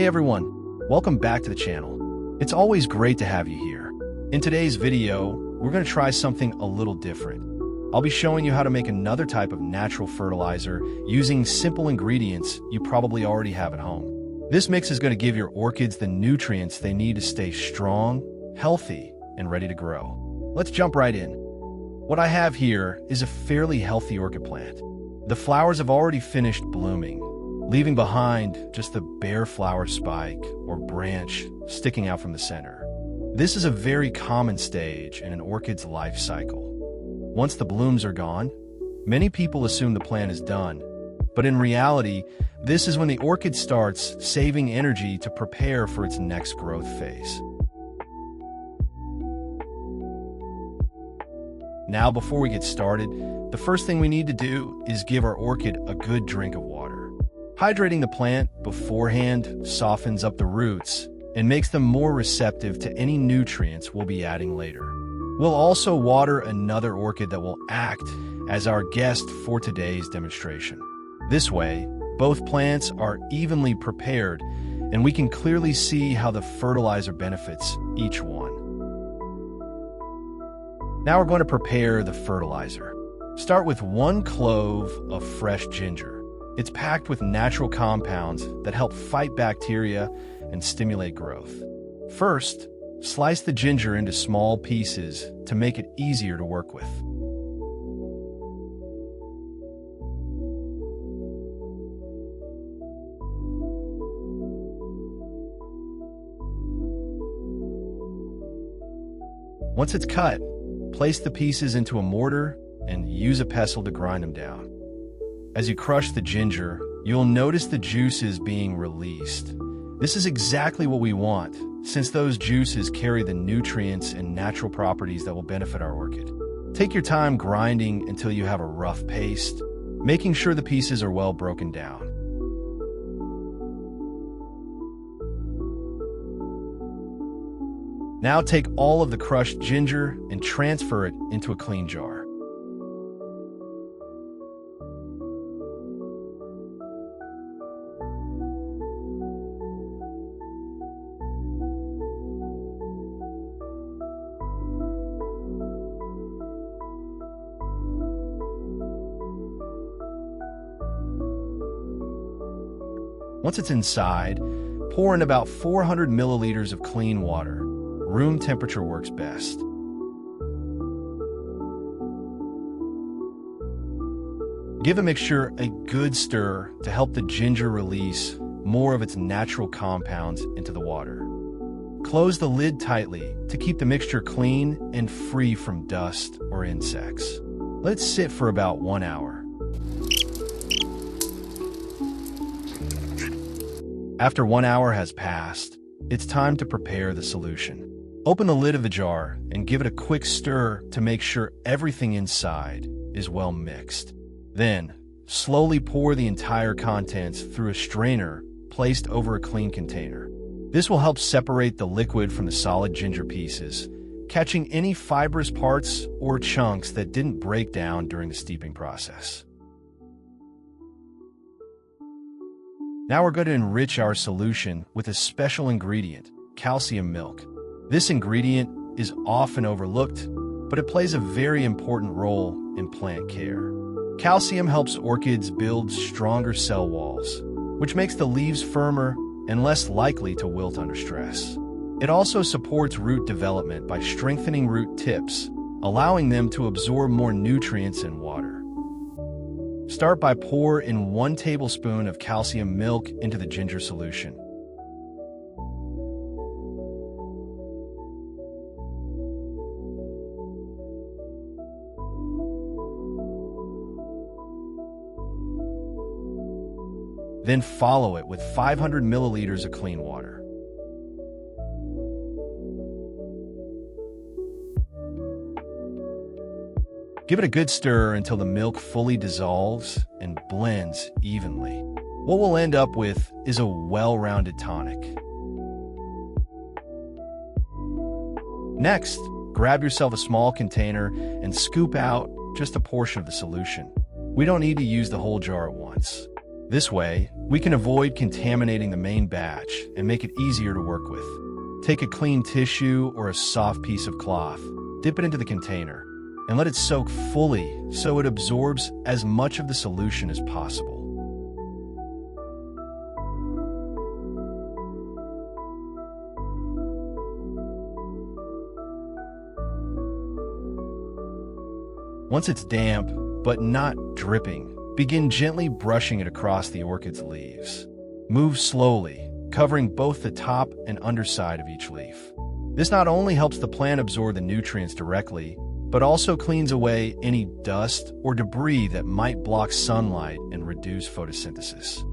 Hey everyone, welcome back to the channel. It's always great to have you here. In today's video, we're going to try something a little different. I'll be showing you how to make another type of natural fertilizer using simple ingredients you probably already have at home. This mix is going to give your orchids the nutrients they need to stay strong, healthy, and ready to grow. Let's jump right in. What I have here is a fairly healthy orchid plant. The flowers have already finished blooming, leaving behind just the bare flower spike or branch sticking out from the center. This is a very common stage in an orchid's life cycle. Once the blooms are gone, many people assume the plant is done, but in reality, this is when the orchid starts saving energy to prepare for its next growth phase. Now, before we get started, the first thing we need to do is give our orchid a good drink of water. Hydrating the plant beforehand softens up the roots and makes them more receptive to any nutrients we'll be adding later. We'll also water another orchid that will act as our guest for today's demonstration. This way, both plants are evenly prepared and we can clearly see how the fertilizer benefits each one. Now we're going to prepare the fertilizer. Start with 1 clove of fresh ginger. It's packed with natural compounds that help fight bacteria and stimulate growth. First, slice the ginger into small pieces to make it easier to work with. Once it's cut, place the pieces into a mortar and use a pestle to grind them down. As you crush the ginger, you'll notice the juices being released. This is exactly what we want, since those juices carry the nutrients and natural properties that will benefit our orchid. Take your time grinding until you have a rough paste, making sure the pieces are well broken down. Now take all of the crushed ginger and transfer it into a clean jar. Once it's inside, pour in about 400 milliliters of clean water. Room temperature works best. Give the mixture a good stir to help the ginger release more of its natural compounds into the water. Close the lid tightly to keep the mixture clean and free from dust or insects. Let it sit for about 1 hour. After 1 hour has passed, it's time to prepare the solution. Open the lid of the jar and give it a quick stir to make sure everything inside is well mixed. Then, slowly pour the entire contents through a strainer placed over a clean container. This will help separate the liquid from the solid ginger pieces, catching any fibrous parts or chunks that didn't break down during the steeping process. Now we're going to enrich our solution with a special ingredient, calcium milk. This ingredient is often overlooked, but it plays a very important role in plant care. Calcium helps orchids build stronger cell walls, which makes the leaves firmer and less likely to wilt under stress. It also supports root development by strengthening root tips, allowing them to absorb more nutrients and water. Start by pouring in 1 tablespoon of calcium milk into the ginger solution. Then follow it with 500 milliliters of clean water. Give it a good stir until the milk fully dissolves and blends evenly. What we'll end up with is a well-rounded tonic. Next, grab yourself a small container and scoop out just a portion of the solution. We don't need to use the whole jar at once. This way, we can avoid contaminating the main batch and make it easier to work with. Take a clean tissue or a soft piece of cloth, dip it into the container, and let it soak fully so it absorbs as much of the solution as possible. Once it's damp, but not dripping, begin gently brushing it across the orchid's leaves. Move slowly, covering both the top and underside of each leaf. This not only helps the plant absorb the nutrients directly, but also cleans away any dust or debris that might block sunlight and reduce photosynthesis.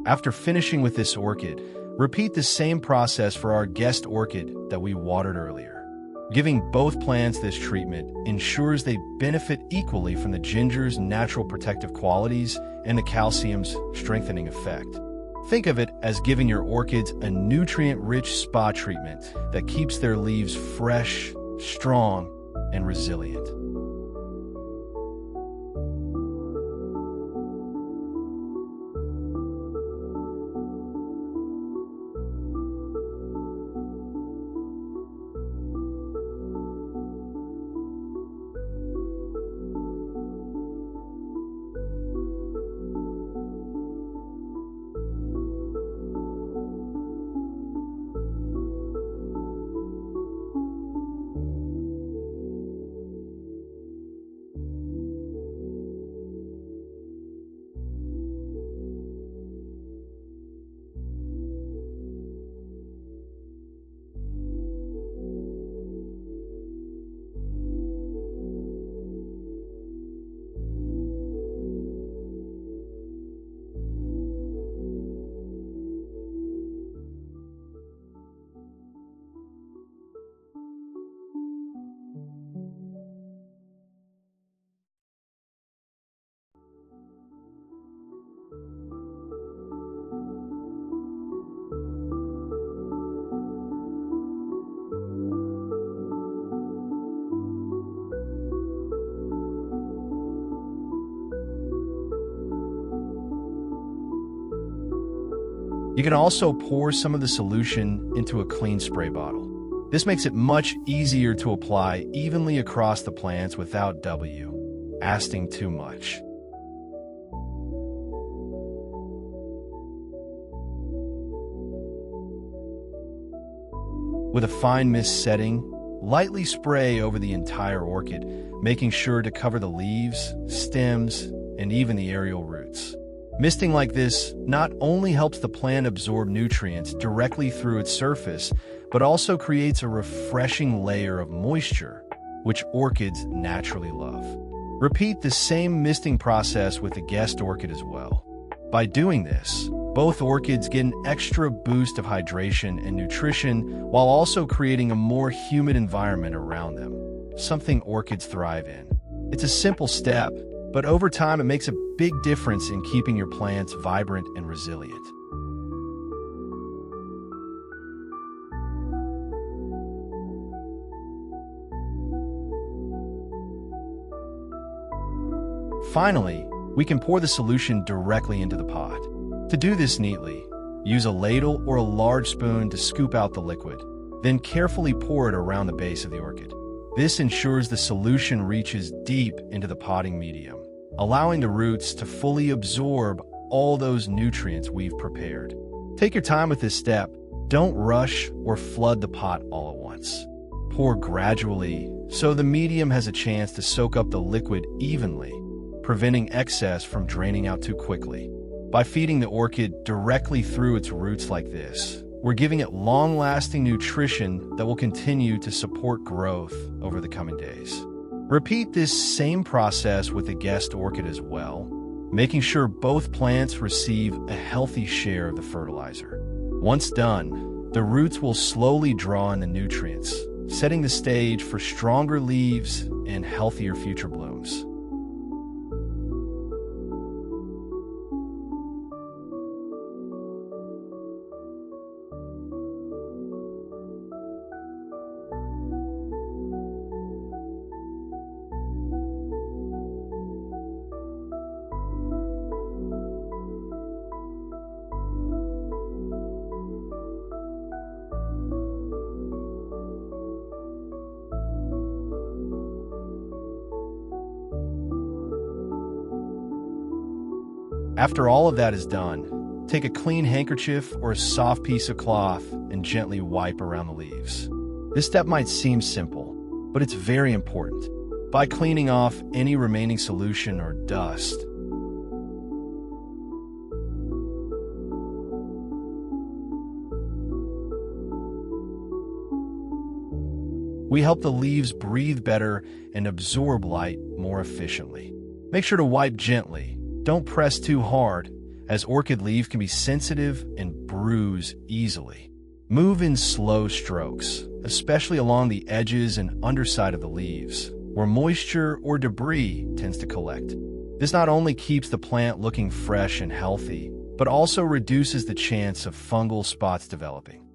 After finishing with this orchid, repeat the same process for our guest orchid that we watered earlier. Giving both plants this treatment ensures they benefit equally from the ginger's natural protective qualities and the calcium's strengthening effect. Think of it as giving your orchids a nutrient-rich spa treatment that keeps their leaves fresh, strong, and resilient. You can also pour some of the solution into a clean spray bottle. This makes it much easier to apply evenly across the plants without wasting too much. With a fine mist setting, lightly spray over the entire orchid, making sure to cover the leaves, stems, and even the aerial roots. Misting like this not only helps the plant absorb nutrients directly through its surface, but also creates a refreshing layer of moisture, which orchids naturally love. Repeat the same misting process with the guest orchid as well. By doing this, both orchids get an extra boost of hydration and nutrition while also creating a more humid environment around them, something orchids thrive in. It's a simple step, but over time it makes a big difference in keeping your plants vibrant and resilient. Finally, we can pour the solution directly into the pot. To do this neatly, use a ladle or a large spoon to scoop out the liquid, then carefully pour it around the base of the orchid. This ensures the solution reaches deep into the potting medium, allowing the roots to fully absorb all those nutrients we've prepared. Take your time with this step. Don't rush or flood the pot all at once. Pour gradually so the medium has a chance to soak up the liquid evenly, preventing excess from draining out too quickly. By feeding the orchid directly through its roots like this, we're giving it long-lasting nutrition that will continue to support growth over the coming days. Repeat this same process with the guest orchid as well, making sure both plants receive a healthy share of the fertilizer. Once done, the roots will slowly draw in the nutrients, setting the stage for stronger leaves and healthier future blooms. After all of that is done, take a clean handkerchief or a soft piece of cloth and gently wipe around the leaves. This step might seem simple, but it's very important. By cleaning off any remaining solution or dust, we help the leaves breathe better and absorb light more efficiently. Make sure to wipe gently. Don't press too hard, as orchid leaves can be sensitive and bruise easily. Move in slow strokes, especially along the edges and underside of the leaves, where moisture or debris tends to collect. This not only keeps the plant looking fresh and healthy, but also reduces the chance of fungal spots developing.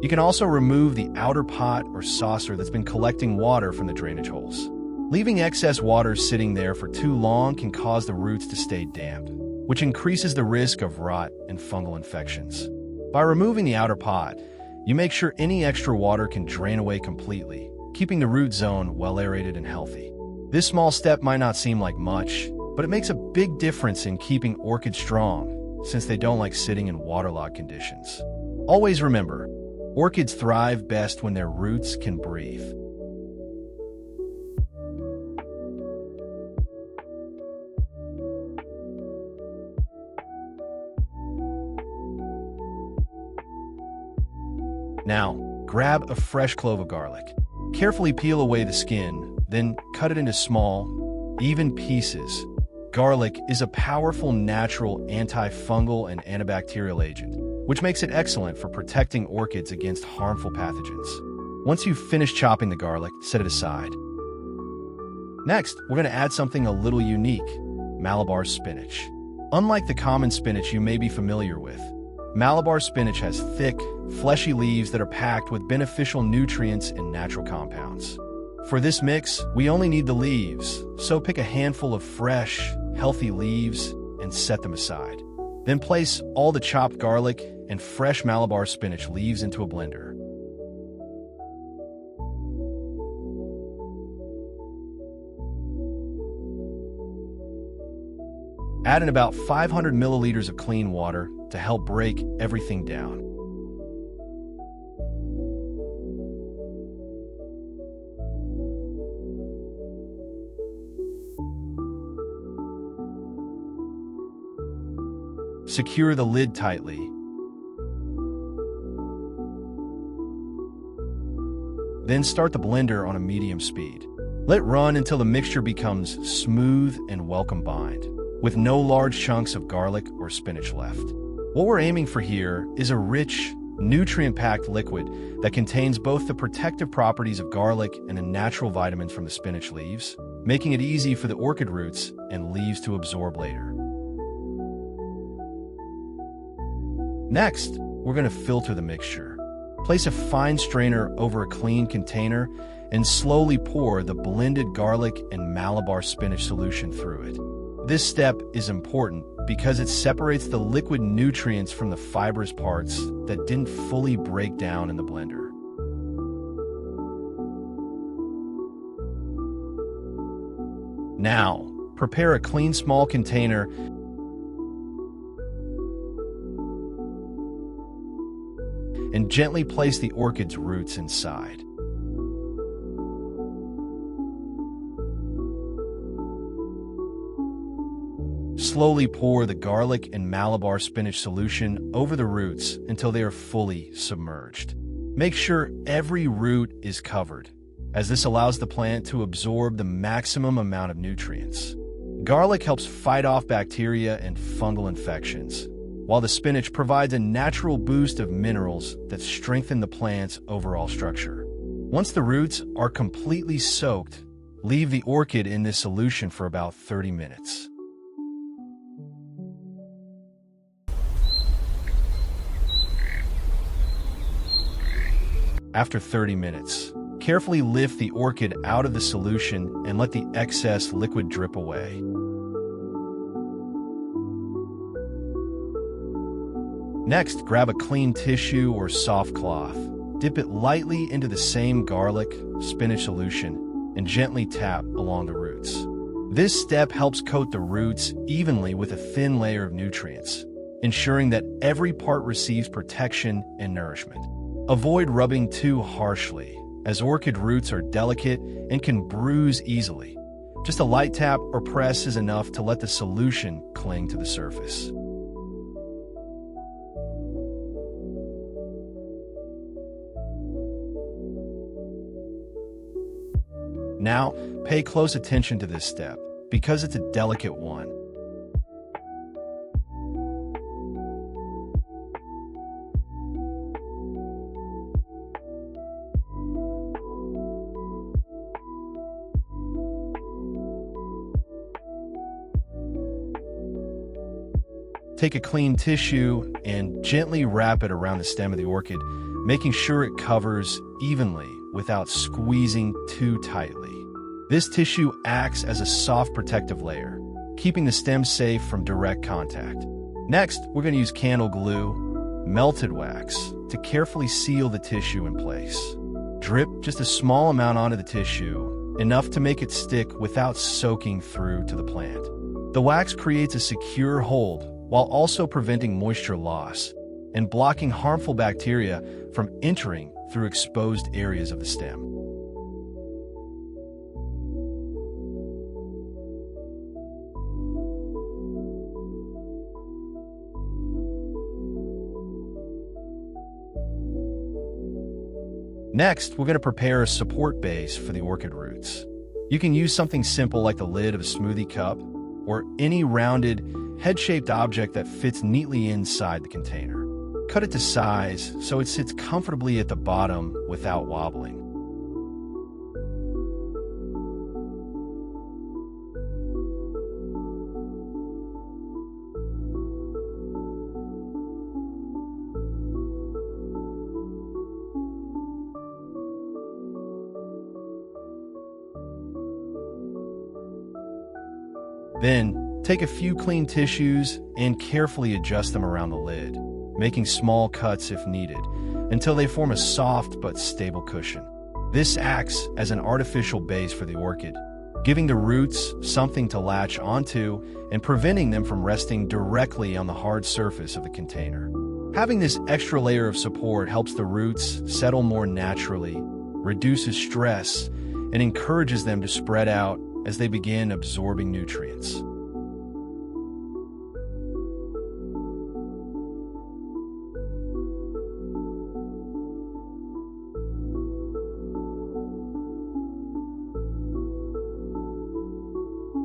You can also remove the outer pot or saucer that's been collecting water from the drainage holes. Leaving excess water sitting there for too long can cause the roots to stay damp, which increases the risk of rot and fungal infections. By removing the outer pot, you make sure any extra water can drain away completely, keeping the root zone well aerated and healthy. This small step might not seem like much, but it makes a big difference in keeping orchids strong, since they don't like sitting in waterlogged conditions. Always remember, orchids thrive best when their roots can breathe. Now, grab a fresh clove of garlic. Carefully peel away the skin, then cut it into small, even pieces. Garlic is a powerful natural antifungal and antibacterial agent, which makes it excellent for protecting orchids against harmful pathogens. Once you've finished chopping the garlic, set it aside. Next, we're going to add something a little unique: Malabar spinach. Unlike the common spinach you may be familiar with, Malabar spinach has thick, fleshy leaves that are packed with beneficial nutrients and natural compounds. For this mix, we only need the leaves, so pick a handful of fresh, healthy leaves and set them aside. Then place all the chopped garlic and fresh Malabar spinach leaves into a blender. Add in about 500 milliliters of clean water to help break everything down. Secure the lid tightly. Then start the blender on a medium speed. Let run until the mixture becomes smooth and well combined, with no large chunks of garlic or spinach left. What we're aiming for here is a rich, nutrient-packed liquid that contains both the protective properties of garlic and the natural vitamins from the spinach leaves, making it easy for the orchid roots and leaves to absorb later. Next, we're going to filter the mixture. Place a fine strainer over a clean container and slowly pour the blended garlic and Malabar spinach solution through it. This step is important because it separates the liquid nutrients from the fibrous parts that didn't fully break down in the blender. Now, prepare a clean small container and gently place the orchid's roots inside. Slowly pour the garlic and Malabar spinach solution over the roots until they are fully submerged. Make sure every root is covered, as this allows the plant to absorb the maximum amount of nutrients. Garlic helps fight off bacteria and fungal infections, while the spinach provides a natural boost of minerals that strengthen the plant's overall structure. Once the roots are completely soaked, leave the orchid in this solution for about 30 minutes. After 30 minutes, carefully lift the orchid out of the solution and let the excess liquid drip away. Next, grab a clean tissue or soft cloth. Dip it lightly into the same garlic, spinach solution, and gently tap along the roots. This step helps coat the roots evenly with a thin layer of nutrients, ensuring that every part receives protection and nourishment. Avoid rubbing too harshly, as orchid roots are delicate and can bruise easily. Just a light tap or press is enough to let the solution cling to the surface. Now, pay close attention to this step, because it's a delicate one. Take a clean tissue and gently wrap it around the stem of the orchid, making sure it covers evenly without squeezing too tightly. This tissue acts as a soft protective layer, keeping the stem safe from direct contact. Next, we're going to use candle glue, melted wax, to carefully seal the tissue in place. Drip just a small amount onto the tissue, enough to make it stick without soaking through to the plant. The wax creates a secure hold while also preventing moisture loss and blocking harmful bacteria from entering through exposed areas of the stem. Next, we're going to prepare a support base for the orchid roots. You can use something simple like the lid of a smoothie cup or any rounded, head-shaped object that fits neatly inside the container. Cut it to size so it sits comfortably at the bottom without wobbling. Then, take a few clean tissues and carefully adjust them around the lid, making small cuts if needed, until they form a soft but stable cushion. This acts as an artificial base for the orchid, giving the roots something to latch onto and preventing them from resting directly on the hard surface of the container. Having this extra layer of support helps the roots settle more naturally, reduces stress, and encourages them to spread out as they begin absorbing nutrients.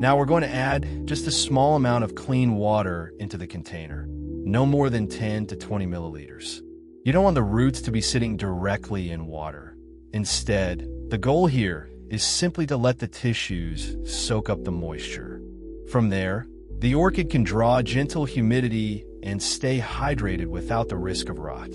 Now we're going to add just a small amount of clean water into the container, no more than 10 to 20 milliliters. You don't want the roots to be sitting directly in water. Instead, the goal here is simply to let the tissues soak up the moisture. From there, the orchid can draw gentle humidity and stay hydrated without the risk of rot.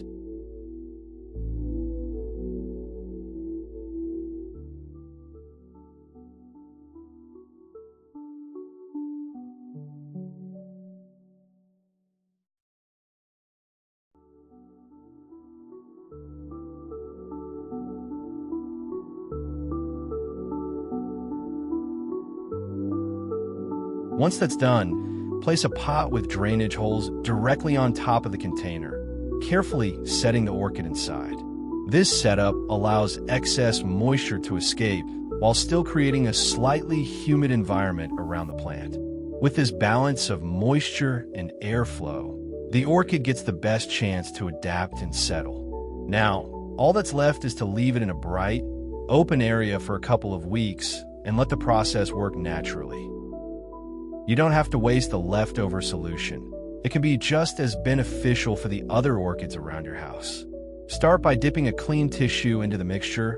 Once that's done, place a pot with drainage holes directly on top of the container, carefully setting the orchid inside. This setup allows excess moisture to escape while still creating a slightly humid environment around the plant. With this balance of moisture and airflow, the orchid gets the best chance to adapt and settle. Now, all that's left is to leave it in a bright, open area for a couple of weeks and let the process work naturally. You don't have to waste the leftover solution. It can be just as beneficial for the other orchids around your house. Start by dipping a clean tissue into the mixture.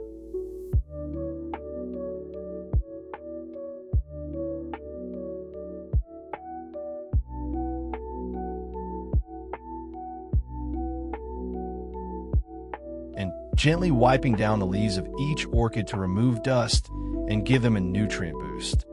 And gently wiping down the leaves of each orchid to remove dust and give them a nutrient boost.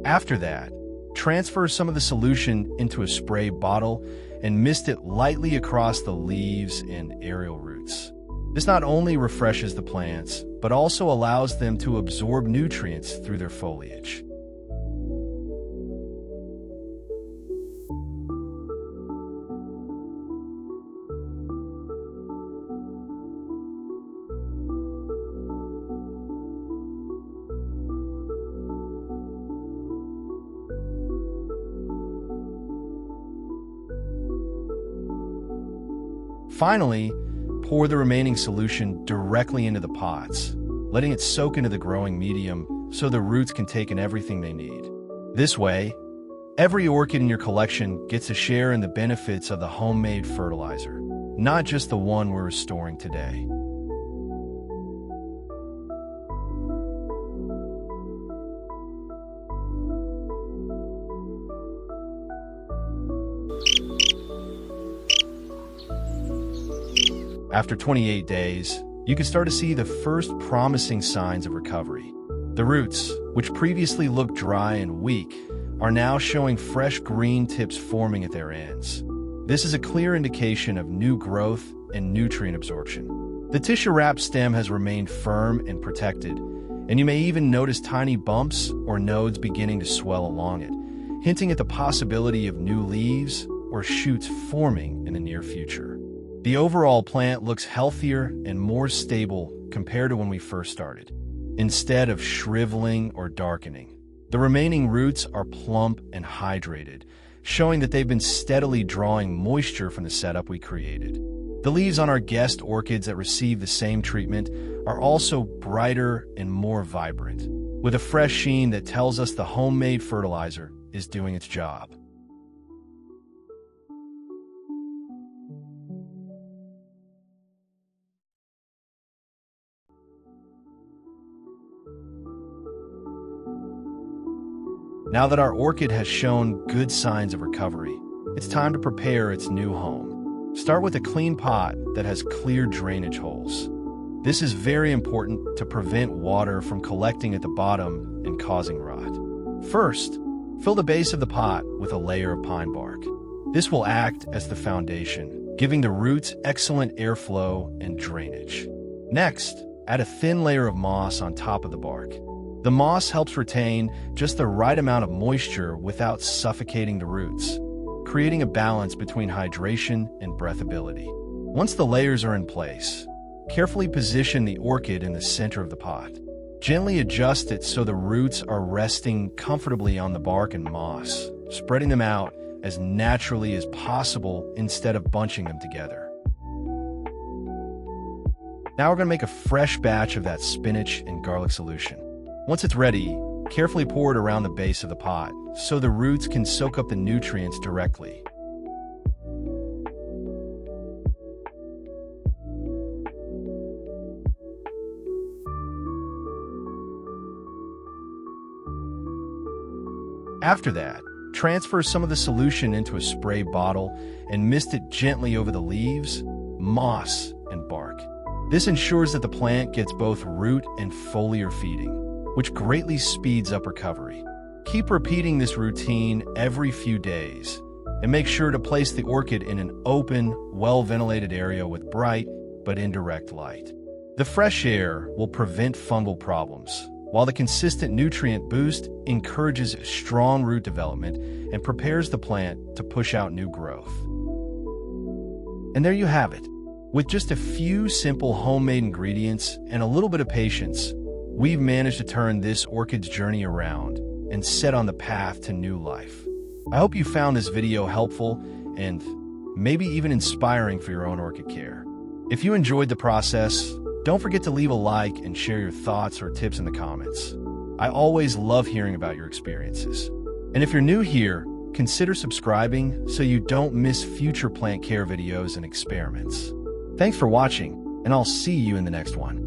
After that, transfer some of the solution into a spray bottle and mist it lightly across the leaves and aerial roots. This not only refreshes the plants, but also allows them to absorb nutrients through their foliage. Finally, pour the remaining solution directly into the pots, letting it soak into the growing medium so the roots can take in everything they need. This way, every orchid in your collection gets a share in the benefits of the homemade fertilizer, not just the one we're restoring today. After 28 days, you can start to see the first promising signs of recovery. The roots, which previously looked dry and weak, are now showing fresh green tips forming at their ends. This is a clear indication of new growth and nutrient absorption. The tissue-wrapped stem has remained firm and protected, and you may even notice tiny bumps or nodes beginning to swell along it, hinting at the possibility of new leaves or shoots forming in the near future. The overall plant looks healthier and more stable compared to when we first started. Instead of shriveling or darkening, the remaining roots are plump and hydrated, showing that they've been steadily drawing moisture from the setup we created. The leaves on our guest orchids that receive the same treatment are also brighter and more vibrant, with a fresh sheen that tells us the homemade fertilizer is doing its job. Now that our orchid has shown good signs of recovery, it's time to prepare its new home. Start with a clean pot that has clear drainage holes. This is very important to prevent water from collecting at the bottom and causing rot. First, fill the base of the pot with a layer of pine bark. This will act as the foundation, giving the roots excellent airflow and drainage. Next, add a thin layer of moss on top of the bark. The moss helps retain just the right amount of moisture without suffocating the roots, creating a balance between hydration and breathability. Once the layers are in place, carefully position the orchid in the center of the pot. Gently adjust it so the roots are resting comfortably on the bark and moss, spreading them out as naturally as possible instead of bunching them together. Now we're going to make a fresh batch of that spinach and garlic solution. Once it's ready, carefully pour it around the base of the pot so the roots can soak up the nutrients directly. After that, transfer some of the solution into a spray bottle and mist it gently over the leaves, moss, and bark. This ensures that the plant gets both root and foliar feeding, which greatly speeds up recovery. Keep repeating this routine every few days, and make sure to place the orchid in an open, well-ventilated area with bright but indirect light. The fresh air will prevent fungal problems, while the consistent nutrient boost encourages strong root development and prepares the plant to push out new growth. And there you have it. With just a few simple homemade ingredients and a little bit of patience, we've managed to turn this orchid's journey around and set on the path to new life. I hope you found this video helpful and maybe even inspiring for your own orchid care. If you enjoyed the process, don't forget to leave a like and share your thoughts or tips in the comments. I always love hearing about your experiences. And if you're new here, consider subscribing so you don't miss future plant care videos and experiments. Thanks for watching, and I'll see you in the next one.